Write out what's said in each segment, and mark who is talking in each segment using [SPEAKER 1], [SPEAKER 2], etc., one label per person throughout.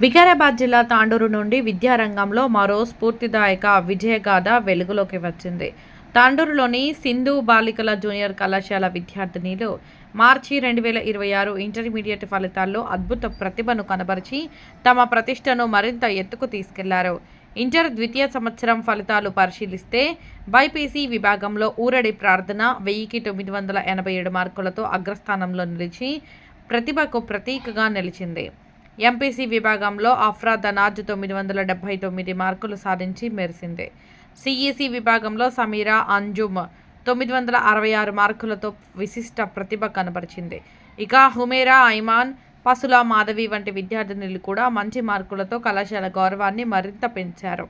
[SPEAKER 1] వికారాబాద్ జిల్లా తాండూరు నుండి విద్యారంగంలో మరో స్ఫూర్తిదాయక విజయగాథ వెలుగులోకి వచ్చింది. తాండూరులోని సింధు బాలికల జూనియర్ కళాశాల విద్యార్థినిలు మార్చి 2026 ఇంటర్మీడియట్ ఫలితాల్లో అద్భుత ప్రతిభను కనబరిచి తమ ప్రతిష్టను మరింత ఎత్తుకు తీసుకెళ్లారు. ఇంటర్ ద్వితీయ సంవత్సరం ఫలితాలు పరిశీలిస్తే బైపీసీ విభాగంలో ఊరడి ప్రార్థన 1000కి 987 మార్కులతో అగ్రస్థానంలో నిలిచి ప్రతిభకు ప్రతీకగా నిలిచింది. ఎంపీసీ విభాగంలో అఫ్రా ధనాజ్ 979 మార్కులు సాధించి మెరిసింది. సిఈసి విభాగంలో సమీరా అంజుమ్ 966 మార్కులతో విశిష్ట ప్రతిభ కనబరిచింది. ఇక హుమేరా ఐమాన్, పసుల మాధవి వంటి విద్యార్థినులు కూడా మంచి మార్కులతో కళాశాల గౌరవాన్ని మరింత పెంచారు.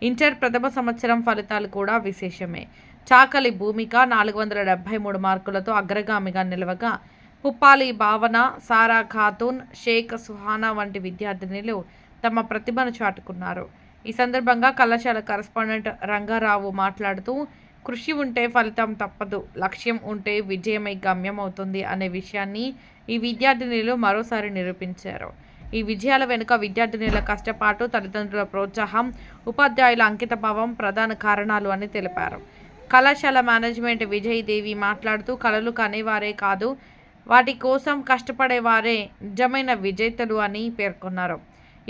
[SPEAKER 1] ఇంటర్ ప్రథమ సంవత్సరం ఫలితాలు కూడా విశేషమే. చాకలి భూమిక 473 మార్కులతో అగ్రగామిగా నిలవగా పుప్పాలి భావన, సారా ఖాతూన్, షేక్ సుహానా వంటి విద్యార్థినులు తమ ప్రతిభను చాటుకున్నారు. ఈ సందర్భంగా కళాశాల కరెస్పాండెంట్ రంగారావు మాట్లాడుతూ, కృషి ఉంటే ఫలితం తప్పదు, లక్ష్యం ఉంటే విజయమై గమ్యం అవుతుంది అనే విషయాన్ని ఈ విద్యార్థినులు మరోసారి నిరూపించారు. ఈ విజయాల వెనుక విద్యార్థినుల కష్టపాటు, తల్లిదండ్రుల ప్రోత్సాహం, ఉపాధ్యాయుల అంకితభావం ప్రధాన కారణాలు అని తెలిపారు. కళాశాల మేనేజ్మెంట్ విజయదేవి మాట్లాడుతూ, కళలు కనేవారే కాదు, వాటి కోసం కష్టపడేవారే నిజమైన విజేతలు అని పేర్కొన్నారు.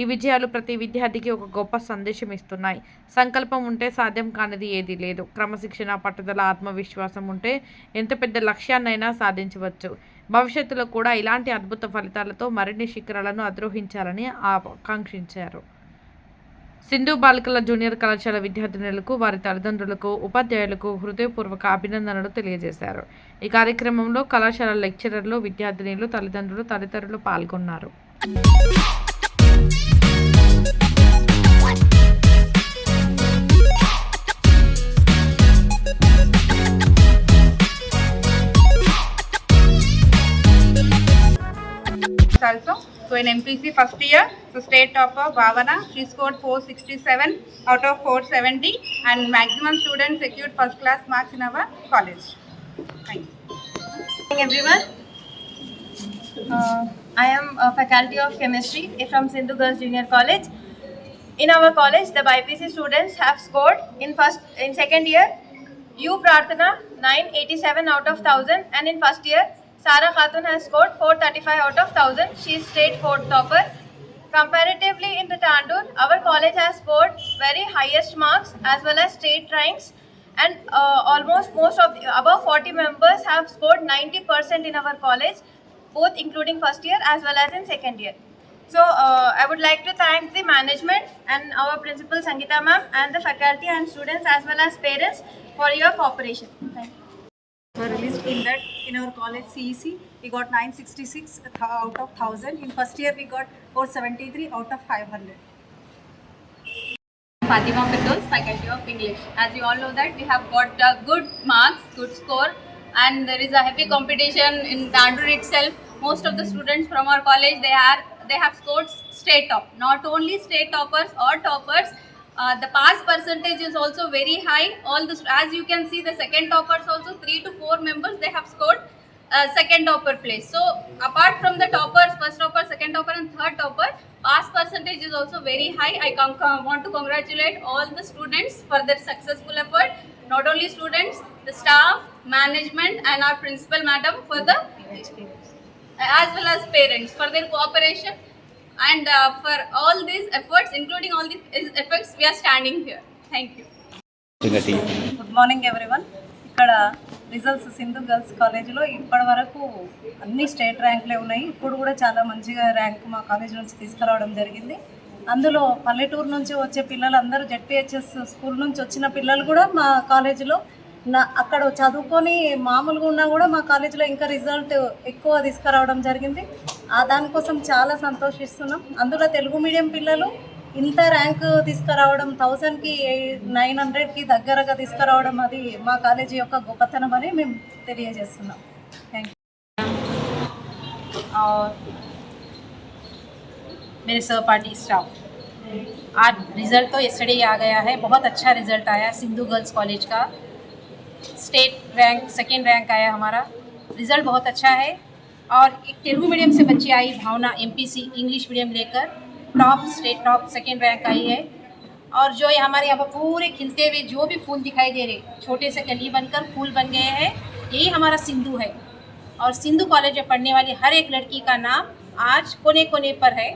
[SPEAKER 1] ఈ విజయాలు ప్రతి విద్యార్థికి ఒక గొప్ప సందేశం ఇస్తున్నాయి. సంకల్పం ఉంటే సాధ్యం కానిది ఏదీ లేదు. క్రమశిక్షణ, పట్టుదల, ఆత్మవిశ్వాసం ఉంటే ఎంత పెద్ద లక్ష్యాన్నైనా సాధించవచ్చు. భవిష్యత్తులో కూడా ఇలాంటి అద్భుత ఫలితాలతో మరిన్ని శిఖరాలను అధిరోహించాలని ఆకాంక్షించారు. సింధు బాలికల జూనియర్ కళాశాల విద్యార్థినులకు, వారి తల్లిదండ్రులకు, ఉపాధ్యాయులకు హృదయపూర్వక అభినందనలు తెలియజేశారు. ఈ కార్యక్రమంలో కళాశాల లెక్చరర్లు, విద్యార్థినులు, తల్లిదండ్రులు తదితరులు పాల్గొన్నారు.
[SPEAKER 2] Also, so in MPC first year, so state topper Bhavana, she scored 467 out of 470 and maximum students secured first class marks in our college. Thank you.
[SPEAKER 3] Good morning everyone. I am a faculty of chemistry from Sindhu Girls Junior College. In our college, the BIPC students have scored in second year U Prarthana 987 out of 1000 and in first year Sara Khatun has scored 435 out of 1000. She is state 4th topper. Comparatively in the Tandur, our college has scored very highest marks as well as state ranks and almost most of above 40 members have scored 90% in our college, both including first year as well as in second year. So I would like to thank the management and our principal Sangeeta ma'am and the faculty and students as well as parents for your cooperation. Thank you.
[SPEAKER 4] Were released in that in our college CEC we got 966 out of 1000. In first year we got 473 out of 500.
[SPEAKER 5] Fatima Firdaus, faculty of English. As you all know that we have got good marks, good score, and there is a heavy competition in Tandur itself. Most of the students from our college they have scored state top. Not only state toppers or toppers, the pass percentage is also very high. As you can see, the second toppers also 3 to 4 members they have scored second topper place. So apart from the toppers, first topper, second topper and third topper, pass percentage is also very high. I want to congratulate all the students for their successful effort. Not only students, the staff, management and our principal madam for the as well as parents for their cooperation. And for all these efforts, including all these efforts, we are standing here. Thank you.
[SPEAKER 4] Good morning everyone. ఇక్కడ results Sindhu girls కాలేజీలో ఇప్పటి వరకు అన్ని state ర్యాంకులే ఉన్నాయి. ఇప్పుడు కూడా చాలా మంచిగా ర్యాంక్ మా కాలేజ్ నుంచి తీసుకురావడం జరిగింది. అందులో పల్లెటూరు నుంచి వచ్చే పిల్లలందరూ జెడ్పీహెచ్ఎస్ స్కూల్ నుంచి వచ్చిన పిల్లలు కూడా మా కాలేజీలో అక్కడ చదువుకొని మామూలుగా ఉన్నా కూడా మా కాలేజీలో ఇంకా రిజల్ట్ ఎక్కువ తీసుకురావడం జరిగింది. దానికోసం చాలా సంతోషిస్తున్నాం. అందులో తెలుగు మీడియం పిల్లలు ఇంత ర్యాంకు తీసుకురావడం 1000కి 900కి దగ్గరగా తీసుకురావడం అది మా కాలేజీ యొక్క గొప్పతనం అని మేము తెలియజేస్తున్నాం. Thank you.
[SPEAKER 6] मेरे सहपाठी स्टाफ, आज रिज़ल्ट तो यस्टरडे आ गया है. बहुत अच्छा रिज़ल्ट आया सिंधु गर्ल्स कॉलेज का. स्टेट रैंक सेकेंड रैंक आया हमारा. रिज़ल्ट बहुत अच्छा है. और एक तेलुगु मीडियम से बच्ची आई भावना, एमपीसी इंग्लिश मीडियम लेकर. Top state top second rank आई है। और जो ये हमारे यहाँ पर पूरे खिलते हुए जो भी फूल दिखाई दे रहे, छोटे से कली बनकर फूल बन गए हैं, यही हमारा सिंधु है। और सिंधु कॉलेज में पढ़ने वाली हर एक लड़की का नाम आज कोने कोने पर है।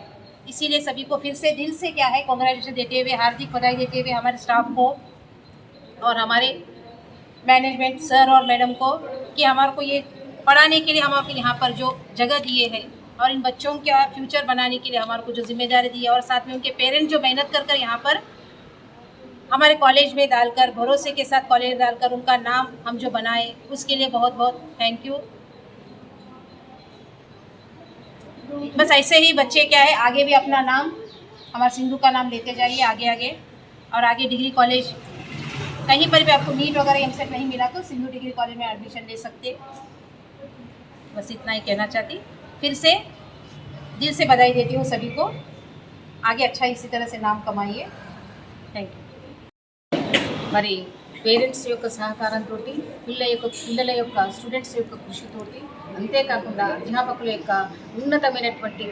[SPEAKER 6] इसीलिए सभी को फिर से दिल से क्या है कॉन्ग्रेचुलेशन देते हुए, हार्दिक बधाई देते हुए हमारे स्टाफ को और हमारे मैनेजमेंट सर और मैडम को कि हमारे को ये पढ़ाने के लिए हमारे यहाँ पर जो जगह दिए है और इन बच्चों का फ्यूचर बनाने के लिए हमारे को जो जिम्मेदारी दी है, और साथ में उनके पेरेंट्स जो मेहनत कर यहाँ पर हमारे कॉलेज में डालकर, भरोसे के साथ कॉलेज में डालकर उनका नाम हम जो बनाए, उसके लिए बहुत बहुत थैंक यू। बस ऐसे ही बच्चे क्या है आगे भी अपना नाम, हमारे सिंधु का नाम लेते जाइए आगे आगे, और आगे डिग्री कॉलेज कहीं पर भी आपको नीट वगैरह एमसेट नहीं मिला तो सिंधु डिग्री कॉलेज में एडमिशन ले सकते। बस इतना ही कहना चाहती, फिर से दिल से बधाई देती हूँ सभी को, आगे अच्छा इसी तरह से नाम कमाइए। Thank you.
[SPEAKER 7] మరి పేరెంట్స్ యొక్క సహకారంతో పిల్లల యొక్క స్టూడెంట్స్ యొక్క కృషితోటి, అంతేకాకుండా అధ్యాపకుల యొక్క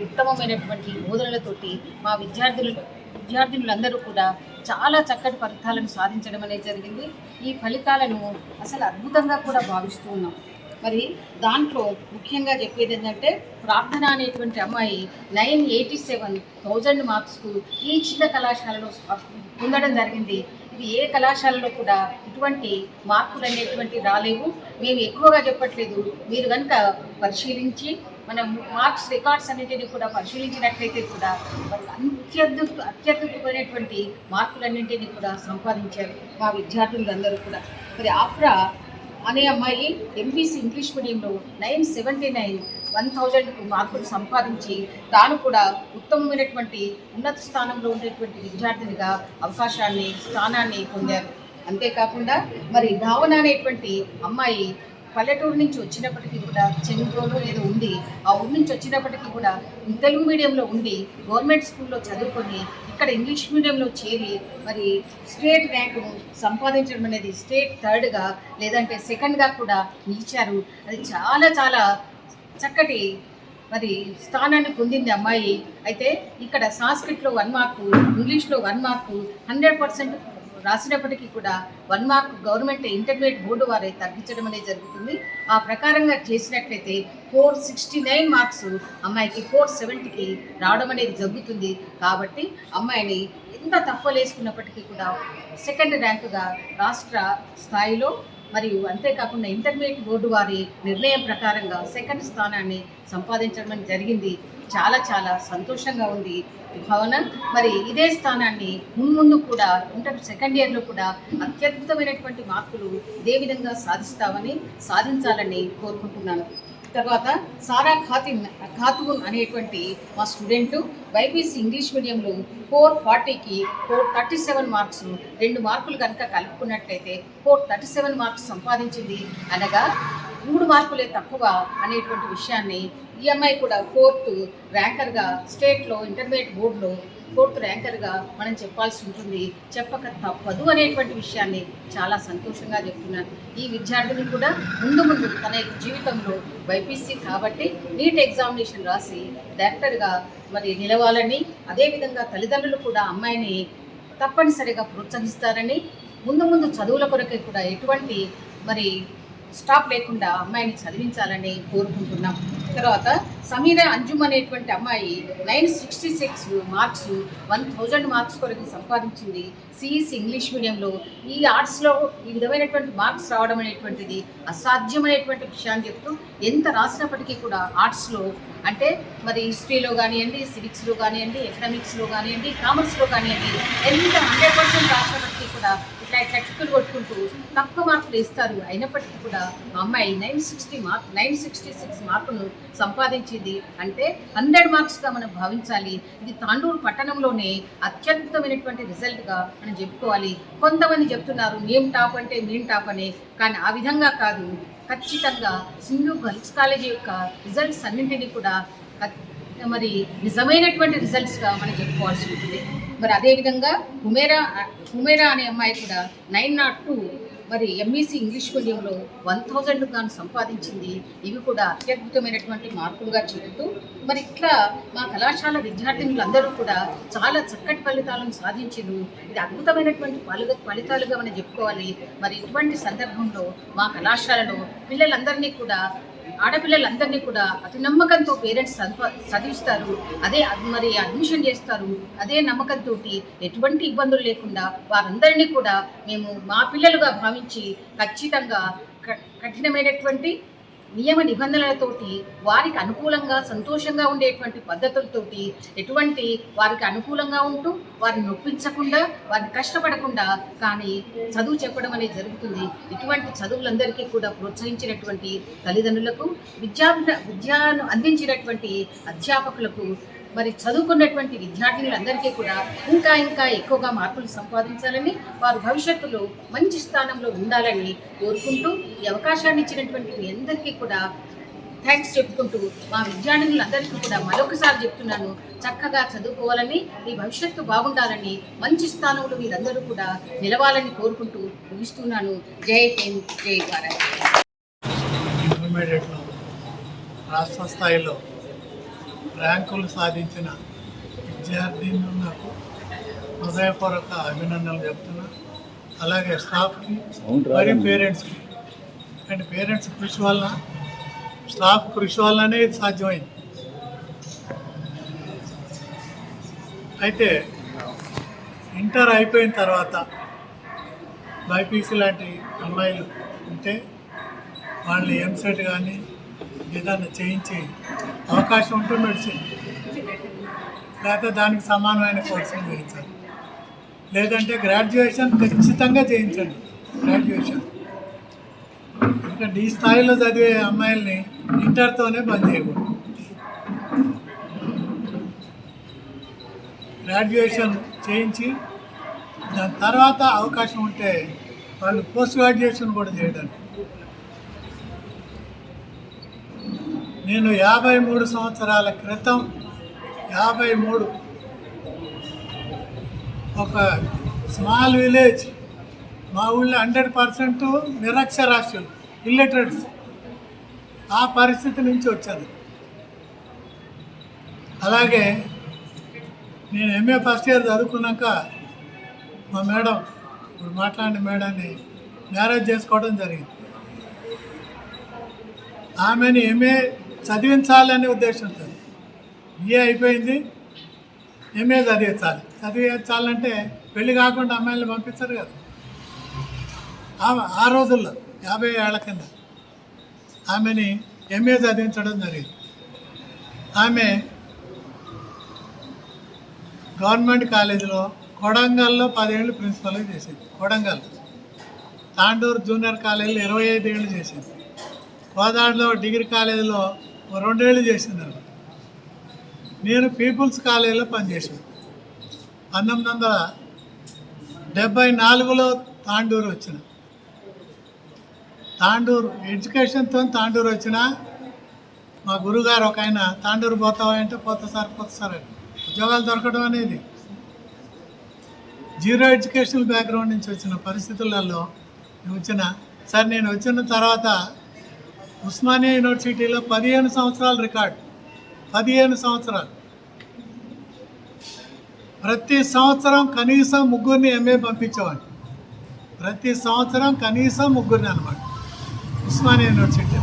[SPEAKER 7] ఉత్తమమైనటువంటి బోధనలతోటి మా విద్యార్థినులందరూ కూడా చాలా చక్కటి ఫలితాలను సాధించడం అనేది జరిగింది। ఈ ఫలితాలను అసలు అద్భుతంగా కూడా భావిస్తూ ఉన్నాం। మరి దాంట్లో ముఖ్యంగా చెప్పేది ఏంటంటే, ప్రార్థన అనేటువంటి అమ్మాయి 987,000 మార్క్స్కు ఈ చిన్న కళాశాలలో పొందడం జరిగింది। ఇది ఏ కళాశాలలో కూడా ఇటువంటి మార్కులు అనేటువంటి రాలేవు। మేము ఎక్కువగా చెప్పట్లేదు, మీరు కనుక పరిశీలించి మనం మార్క్స్ రికార్డ్స్ అన్నింటినీ కూడా పరిశీలించినట్లయితే కూడా అత్యద్భుతమైనటువంటి మార్కులన్నింటినీ కూడా సంపాదించారు మా విద్యార్థులందరూ కూడా। మరి ఆఫ్రా అనే అమ్మాయి ఎంపీసీ ఇంగ్లీష్ మీడియంలో 979,1,000కు మార్కులు సంపాదించి తాను కూడా ఉత్తమమైనటువంటి ఉన్నత స్థానంలో ఉండేటువంటి విద్యార్థినిగా స్థానాన్ని పొందారు। అంతేకాకుండా మరి భావన అనేటువంటి అమ్మాయి పల్లెటూరు నుంచి వచ్చినప్పటికీ కూడా, చెంగోలు ఏదో ఉంది, ఆ ఊరి నుంచి వచ్చినప్పటికీ కూడా తెలుగు మీడియంలో ఉండి గవర్నమెంట్ స్కూల్లో చదువుకొని ఇక్కడ ఇంగ్లీష్ మీడియంలో చేరి మరి స్టేట్ ర్యాంకును సంపాదించడం అనేది, స్టేట్ థర్డ్గా లేదంటే సెకండ్గా కూడా నిలిచారు। అది చాలా చాలా చక్కటి మరి స్థానాన్ని పొందింది అమ్మాయి। అయితే ఇక్కడ సాంస్క్రిట్లో 1 మార్కు, ఇంగ్లీష్లో 1 మార్కు, 100% రాసినప్పటికీ కూడా 1 మార్క్ గవర్నమెంట్ ఇంటర్మీడియట్ బోర్డు వారే తగ్గించడం అనేది జరుగుతుంది। ఆ ప్రకారంగా చేసినట్లయితే 469 మార్క్స్ అమ్మాయికి 470కి రావడం అనేది జరుగుతుంది। కాబట్టి అమ్మాయిని ఎంత తప్పలేసుకున్నప్పటికీ కూడా సెకండ్ ర్యాంకుగా రాష్ట్ర స్థాయిలో మరియు అంతేకాకుండా ఇంటర్మీడియట్ బోర్డు వారి నిర్ణయం ప్రకారంగా సెకండ్ స్థానాన్ని సంపాదించడం జరిగింది। చాలా చాలా సంతోషంగా ఉంది భావన। మరి ఇదే స్థానాన్ని ముందు కూడా ఇంటర్ సెకండ్ ఇయర్లో కూడా అత్యద్భుతమైనటువంటి మార్కులు ఇదే విధంగా సాధించాలని కోరుకుంటున్నాను। తర్వాత సారా ఖాతున్ అనేటువంటి మా స్టూడెంటు బైపీసీ ఇంగ్లీష్ మీడియంలో 440కి 437 మార్క్స్, 2 మార్కులు కనుక కలుపుకున్నట్లయితే 437 మార్క్స్ సంపాదించింది। అనగా 3 మార్కులే తక్కువ అనేటువంటి విషయాన్ని ఈ అమ్మాయి కూడా 4th ర్యాంకర్గా స్టేట్లో ఇంటర్మీడియట్ బోర్డులో 4th ర్యాంకర్గా మనం చెప్పాల్సి ఉంటుంది, చెప్పక తప్పదు అనేటువంటి విషయాన్ని చాలా సంతోషంగా చెప్తున్నాను। ఈ విద్యార్థిని కూడా ముందు తన జీవితంలో బైపీసీ కాబట్టి నీట్ ఎగ్జామినేషన్ రాసి డాక్టర్గా మరి నిలవాలని, అదేవిధంగా తల్లిదండ్రులు కూడా అమ్మాయిని తప్పనిసరిగా ప్రోత్సహిస్తారని, ముందు చదువుల కొరకే కూడా ఎటువంటి మరి స్టాప్ లేకుండా అమ్మాయిని చదివించాలని కోరుకుంటున్నాం। తర్వాత సమీరా అంజుమ్ అనేటువంటి అమ్మాయి 966 మార్క్స్ 1000 మార్క్స్ కొరకు సంపాదించింది సిఈసి ఇంగ్లీష్ మీడియంలో। ఈ ఆర్ట్స్లో ఈ విధమైనటువంటి మార్క్స్ రావడం అనేటువంటిది అసాధ్యమైనటువంటి విషయాన్ని చెప్తూ, ఎంత రాసినప్పటికీ కూడా ఆర్ట్స్లో అంటే మరి హిస్టరీలో కానివ్వండి, సివిక్స్లో కానివ్వండి, ఎకనామిక్స్లో కానివ్వండి, కామర్స్లో కానివ్వండి, ఎంత 100% రాసినప్పటికీ కూడా ఇట్లా చట్టుకులు కొట్టుకుంటూ తక్కువ మార్కులు ఇస్తారు। అయినప్పటికీ కూడా మా అమ్మాయి 966 మార్కులు సంపాదించింది అంటే 100 మార్క్స్గా మనం భావించాలి। ఇది తాండూరు పట్టణంలోనే అత్యద్భుతమైనటువంటి రిజల్ట్గా మనం చెప్పుకోవాలి। కొంతమంది చెప్తున్నారు మేము టాప్ అంటే మేము టాప్ అని, కానీ ఆ విధంగా కాదు। ఖచ్చితంగా సింధు గర్ల్స్ కాలేజీ యొక్క రిజల్ట్స్ అన్నింటినీ కూడా మరి నిజమైనటువంటి రిజల్ట్స్గా మనం చెప్పుకోవాల్సి ఉంటుంది। మరి అదేవిధంగా హుమేరా అనే అమ్మాయి కూడా 902 మరి ఎంఈసీ ఇంగ్లీష్ మీడియంలో 1000 గాను సంపాదించింది. ఇవి కూడా అత్యద్భుతమైనటువంటి మార్కులుగా చెబుతూ మరి ఇట్లా మా కళాశాల విద్యార్థినులందరూ కూడా చాలా చక్కటి ఫలితాలను సాధించారు. ఇది అద్భుతమైనటువంటి ఫలితాలుగా మనం చెప్పుకోవాలి. మరి ఇటువంటి సందర్భంలో మా కళాశాలలో పిల్లలందరినీ కూడా ఆడపిల్లలందరినీ కూడా అతి నమ్మకంతో పేరెంట్స్ చదివిస్తారు. అదే మరి అడ్మిషన్ చేస్తారు. అదే నమ్మకంతో ఎటువంటి ఇబ్బందులు లేకుండా వారందరినీ కూడా మేము మా పిల్లలుగా భావించి ఖచ్చితంగా కఠినమైనటువంటి నియమ నిబంధనలతోటి వారికి అనుకూలంగా సంతోషంగా ఉండేటువంటి పద్ధతులతోటి ఎటువంటి వారికి అనుకూలంగా ఉంటూ వారిని నొప్పించకుండా వారిని కష్టపడకుండా కానీ చదువు చెప్పడం అనేది జరుగుతుంది. ఇటువంటి చదువులందరికీ కూడా ప్రోత్సహించినటువంటి తల్లిదండ్రులకు విద్యను అందించినటువంటి అధ్యాపకులకు మరి చదువుకున్నటువంటి విద్యార్థినులందరికీ కూడా ఇంకా ఇంకా ఎక్కువగా మార్కులు సంపాదించాలని వారు భవిష్యత్తులో మంచి స్థానంలో ఉండాలని కోరుకుంటూ ఈ అవకాశాన్ని ఇచ్చినటువంటి మీ అందరికీ కూడా థ్యాంక్స్ చెప్పుకుంటూ మా విద్యార్థినులందరికీ కూడా మరొకసారి చెప్తున్నాను, చక్కగా చదువుకోవాలని మీ భవిష్యత్తు బాగుండాలని మంచి స్థానంలో మీరందరూ కూడా నిలవాలని కోరుకుంటూ ముగిస్తున్నాను. జై హింద్, జై భారత్.
[SPEAKER 8] ఇంటర్మీడియట్లో రాష్ట్ర స్థాయిలో ర్యాంకులు సాధించిన విద్యార్థినులకు హృదయపూర్వక అభినందనలు చెప్తున్నా. అలాగే స్టాఫ్కి మరియు పేరెంట్స్కి, ఎందుకంటే పేరెంట్స్ కృషి వలన స్టాఫ్ కృషి వల్లనే ఇది సాధ్యమైంది. అయితే ఇంటర్ అయిపోయిన తర్వాత బైపీసీ లాంటి అమ్మాయిలు ఉంటే వాళ్ళని ఎంసెట్ కానీ ఏదైనా చేయించి అవకాశం ఉంటూ నడిచింది. లేకపోతే దానికి సమానమైన కోర్సులు చేయించాలి. లేదంటే గ్రాడ్యుయేషన్ ఖచ్చితంగా చేయించండి. గ్రాడ్యుయేషన్ ఎందుకంటే ఈ స్థాయిలో చదివే అమ్మాయిల్ని ఇంటర్తోనే బంద్ చేయకూడదు. గ్రాడ్యుయేషన్ చేయించి దాని తర్వాత అవకాశం ఉంటే వాళ్ళు పోస్ట్ గ్రాడ్యుయేషన్ కూడా చేయడానికి. నేను 53 సంవత్సరాల క్రితం 53 ఒక స్మాల్ విలేజ్, మా ఊళ్ళో 100% నిరక్షరాస్యులు, ఇల్లిటరేట్స్. ఆ పరిస్థితి నుంచి వచ్చాను. అలాగే నేను ఎంఏ ఫస్ట్ ఇయర్ చదువుకున్నాక మా మేడం, ఇప్పుడు మాట్లాడిన మేడాన్ని మ్యారేజ్ చేసుకోవడం జరిగింది. ఆమెని ఎంఏ చదివించాలనే ఉద్దేశంతో బిఏ అయిపోయింది, ఎంఏ చదివించాలంటే పెళ్లి కాకుండా అమ్మాయిని పంపించారు కదా. ఆ రోజుల్లో 50 ఏళ్ల కింద ఆమెని ఎంఏ చదివించడం జరిగింది. ఆమె గవర్నమెంట్ కాలేజీలో కొడంగల్లో 10 ఏళ్ళు ప్రిన్సిపల్గా చేసింది. కొడంగల్ తాండూరు జూనియర్ కాలేజీలో 25 ఏళ్ళు చేసింది. కోదాడలో డిగ్రీ కాలేజీలో 2 ఏళ్ళు చేసింది. నేను పీపుల్స్ కాలేజీలో పనిచేసాను. 1974లో తాండూరు వచ్చిన. తాండూరు ఎడ్యుకేషన్తో తాండూరు వచ్చిన. మా గురుగారు ఒక ఆయన, తాండూరు పోతావా అంటే పోతా సార్ అని. ఉద్యోగాలు దొరకడం అనేది జీరో ఎడ్యుకేషనల్ బ్యాక్గ్రౌండ్ నుంచి వచ్చిన పరిస్థితులలో సార్ నేను వచ్చిన తర్వాత ఉస్మానియా యూనివర్సిటీలో 15 సంవత్సరాలు రికార్డు. 15 సంవత్సరాలు. ప్రతి సంవత్సరం కనీసం 3 ఎంఏ పంపించేవాడిని. ప్రతి సంవత్సరం కనీసం 3 అనమాట ఉస్మానియా యూనివర్సిటీ.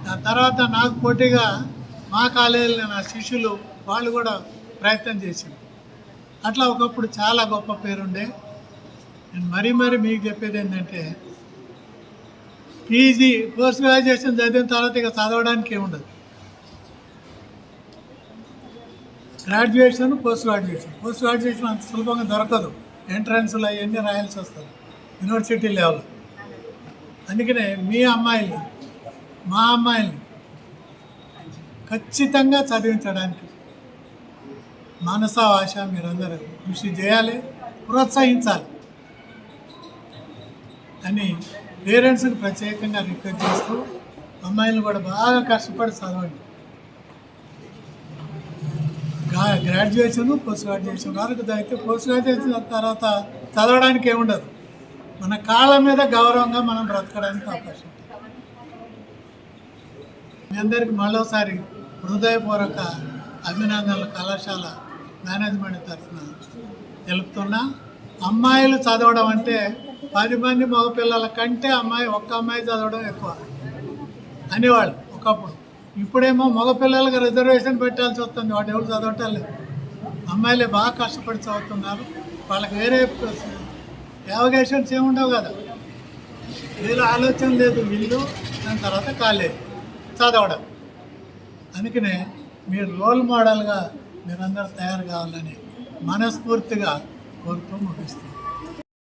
[SPEAKER 8] దాని తర్వాత నాకు పోటీగా మా కాలేజీలో నా శిష్యులు వాళ్ళు కూడా ప్రయత్నం చేశారు. అట్లా ఒకప్పుడు చాలా గొప్ప పేరుండే. నేను మరీ మీకు చెప్పేది ఏంటంటే, పీజీ పోస్ట్ గ్రాడ్యుయేషన్ చదివిన తర్వాత ఇక చదవడానికి ఏముండదు. గ్రాడ్యుయేషన్, పోస్ట్ గ్రాడ్యుయేషన్ అంత సులభంగా దొరకదు. ఎంట్రన్స్లో అవన్నీ రాయాల్సి వస్తుంది యూనివర్సిటీ లెవెల్. అందుకనే మీ అమ్మాయిల్ని, మా అమ్మాయిల్ని ఖచ్చితంగా చదివించడానికి మనసా ఆశ మీరందరూ కృషి చేయాలి, ప్రోత్సహించాలి అని పేరెంట్స్కి ప్రత్యేకంగా రిక్వెస్ట్ చేస్తూ అమ్మాయిలు కూడా బాగా కష్టపడి చదవండి. గ్రాడ్యుయేషన్, పోస్ట్ గ్రాడ్యుయేషన్ వరకు అయితే పోస్ట్ గ్రాడ్యుయేషన్ తర్వాత చదవడానికి ఏముండదు. మన కాళ్ళ మీద గౌరవంగా మనం బ్రతకడానికి అవకాశం. మీ అందరికీ మరోసారి హృదయపూర్వక అభినందనలు కళాశాల మేనేజ్మెంట్ తరఫున తెలుపుతున్నా. అమ్మాయిలు చదవడం అంటే 10 మంది మగపిల్లల కంటే ఒక్క అమ్మాయి చదవడం ఎక్కువ అనేవాళ్ళు ఒకప్పుడు. ఇప్పుడేమో మగపిల్లలకి రిజర్వేషన్ పెట్టాల్సి వస్తుంది, వాడు ఎవరు చదవటం లేదు. అమ్మాయిలే బాగా కష్టపడి చదువుతున్నారు. వాళ్ళకి వేరే యావగేషన్స్ ఏముండవు కదా, వీళ్ళు ఆలోచన లేదు, వీళ్ళు దాని తర్వాత కాలేజ్ చదవడం. అందుకనే మీరు రోల్ మోడల్గా మీరందరూ తయారు కావాలని మనస్ఫూర్తిగా కోరుతూ ముగిస్తాం.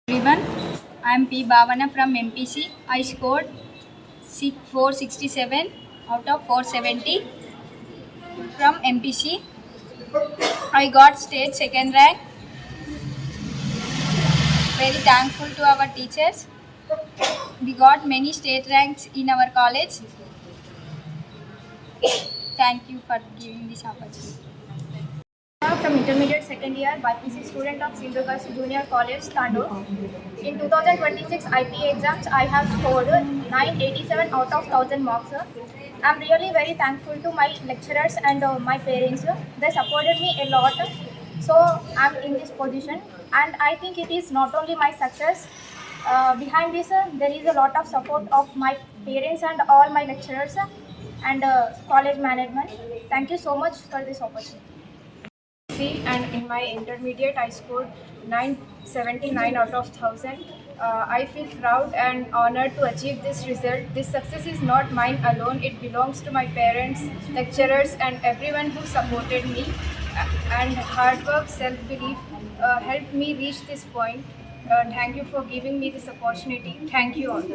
[SPEAKER 9] Everyone, I am P. Bhavana from MPC. I scored 467 out of 470 from MPC. I got state second rank. Very thankful to our teachers. We got many state ranks in our college. Thank you for giving this opportunity.
[SPEAKER 10] From intermediate second year, BPC student of Sindhu Girls Junior College, Tandur. In 2026 IPA exams, I have scored 987 out of 1000 marks. I'm really very thankful to my lecturers and my parents. They supported me a lot, so I'm in this position. And I think it is not only my success. Behind this, there is a lot of support of my parents and all my lecturers and college management. Thank you so much for this opportunity. And in my intermediate I scored 979 out of 1000. I feel proud and honored to achieve this result. This success is not mine alone, it belongs to my parents, lecturers and everyone who supported me. And hard work, self-belief helped me reach this point. Thank you for giving me this opportunity. Thank you all.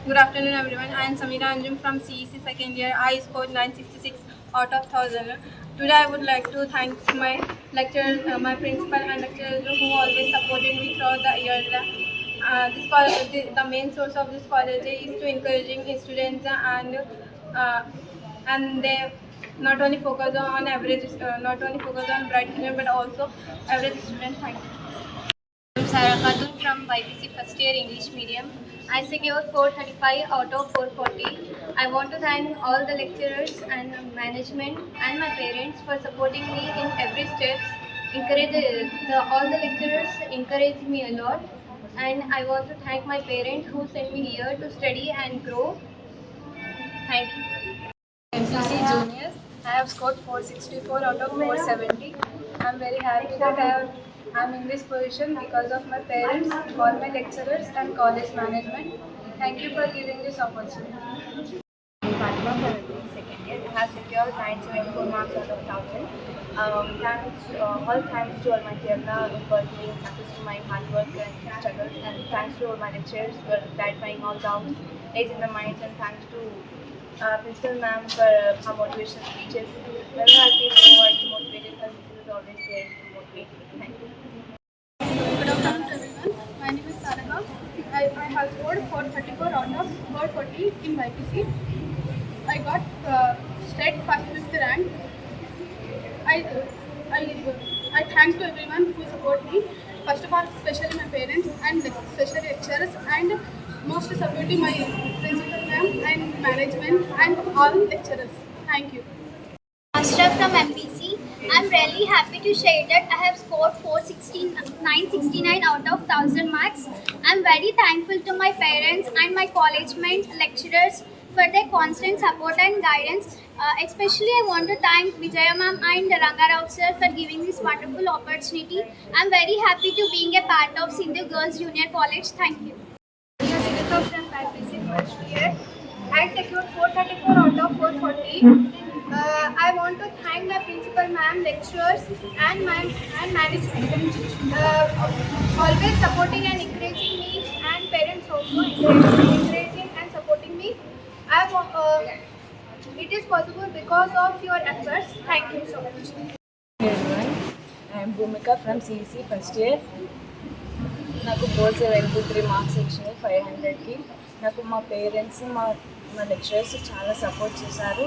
[SPEAKER 11] Good afternoon everyone. I am Samira Anjum from CEC second year. I scored 966 out of 1000. Today I would like to thank my lecturers, my principal and lecturers who always supported me throughout the years. The main source of this college is to encouraging students and they not only focus on average, not only focus on bright student but also average student. Thank you.
[SPEAKER 10] I'm Sarah Khatun from BPC first year English medium. I secured 435 out of 440. I want to thank all the lecturers and management and my parents for supporting me in every step. All the lecturers encouraged me a lot, and I want to thank my parents who sent me here to study and grow. Thank you.
[SPEAKER 9] MPC Junior. I have scored 464 out of 470. I'm very happy that I'm in this position because of my parents, all my lecturers and college management. Thank you for giving this opportunity.
[SPEAKER 10] Fatima from second year. I have secured 974 marks out of 1000. All thanks to all my Kerala for giving success to my hard work and struggles, and thanks to all my lecturers for clarifying all doubts, raising the minds, and thanks to Principal Ma'am for her motivation speeches. Whenever I feel motivated, her speech is always there to motivate me. Thank you.
[SPEAKER 11] Good afternoon everyone. My name is Sarah. I have scored 434 out of 440 in YPC. I got state 5th rank. I thank to everyone who support me. First of all, especially my parents and special lecturers, and most supporting my principal ma'am and management and all lecturers. Thank you.
[SPEAKER 10] Ashraf from MPC. I'm really happy to share that I have scored 969 out of 1000 marks. I'm very thankful to my parents and my college mate lecturers for their constant support and guidance. Especially I want to thank Vijaya ma'am and Ranga Rao sir for giving this wonderful opportunity. I'm very happy to being a part of Sindhu Girls Junior College. Thank you.
[SPEAKER 11] From BPC first year. I secured 434 out of 440. I want to thank my principal ma'am, lecturers and management. Always supporting and encouraging me, and parents also encouraging and supporting me. It is possible because of your efforts. Thank you so much.
[SPEAKER 9] Everyone, I am Bhumika from CEC first year. నాకు 473 marks వచ్చినాయి 500కి. నాకు మా parents మా lecturers చాలా support చేశారు.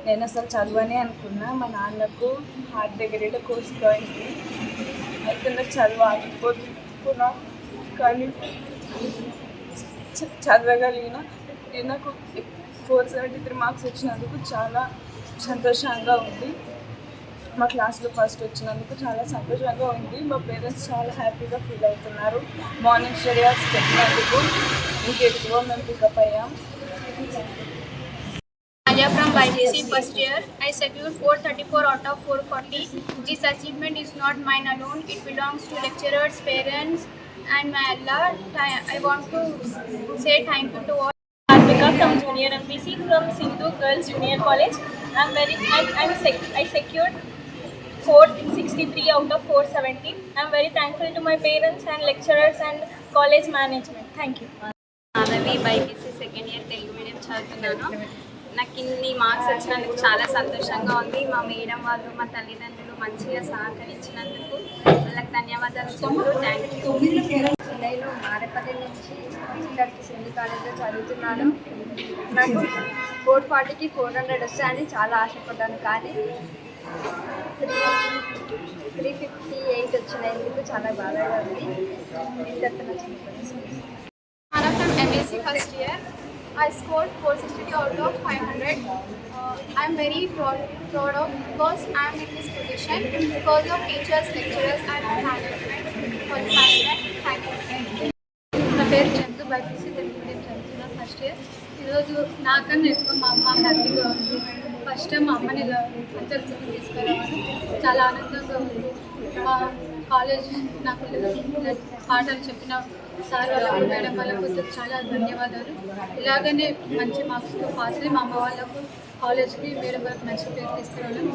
[SPEAKER 9] నేను అసలు చదవనే అనుకున్నా. మా నాన్నకు హార్ట్ దగ్గర కోర్స్ అయింది, అయితే నాకు చదువు ఆగిపోతుంది. అనుకున్నా, కానీ చదవగలిగిన. నాకు 473 మార్క్స్ వచ్చినందుకు చాలా సంతోషంగా ఉంది. మా క్లాస్లో ఫస్ట్ వచ్చినందుకు చాలా సంతోషంగా ఉంది. మా పేరెంట్స్ చాలా హ్యాపీగా ఫీల్ అవుతున్నారు. మార్నింగ్ స్టడీ అవర్స్ పెట్టినందుకు ఇంకెక్కువ మేము పికప్ అయ్యాం.
[SPEAKER 10] Alia from YGC first year. I secured 434 out of 440. This achievement is not mine alone. It belongs to lecturers, parents, and my Allah. I want to say thank you to all.
[SPEAKER 3] Karthika from Junior MPC from Sindhu Girls Junior College. I secured 463 out of 470. I'm very thankful to my parents and lecturers and college management. Thank you.
[SPEAKER 5] Ravi BiPC second year Telugu medium చదువుతున్నాను. నాకు ఇన్ని marks వచ్చినందుకు చాలా సంతోషంగా ఉంది. మా madam వాళ్ళు, మా తల్లిదండ్రులు మంచిగా సహకరించినందుకు వాళ్ళకి ధన్యవాదాలు చెప్తూ థ్యాంక్ యూ.
[SPEAKER 10] నేను మారేపల్లి నుంచి ఇక్కడికి సింధు కాలేజ్లో చదువుతున్నాను. నాకు 440కి 400 వస్తాయని చాలా ఆశపడ్డాను, కానీ 358 వచ్చినందుకు చాలా బాధగా ఉంది. ఇంతకు
[SPEAKER 11] Anna from MSc first year. I scored 462 out of 500. I am very proud of because I am in this position because of teachers, lecturers and management for the management. Thank you.
[SPEAKER 12] నా పేరు Chandu, BiPC Telugu medium చదువుతున్నాను first year. ఈరోజు నాకన్నా ఎక్కువ మా అమ్మ హ్యాపీగా ఉంది. ఫస్ట్ టైం మా అమ్మని అంతర్జాతీయ తీసుకురావాలి, చాలా ఆనందంగా ఉంది. మా కాలేజ్ నాకు పాఠాలు చెప్పిన సార్ వాళ్ళకు, మేడం వాళ్ళకు చాలా ధన్యవాదాలు. ఇలాగనే మంచి మార్క్స్తో పాస్ అయ్యి మా అమ్మ వాళ్ళకు, కాలేజ్కి, మేడం వాళ్ళకి మంచి పేరు తీసుకురావాలని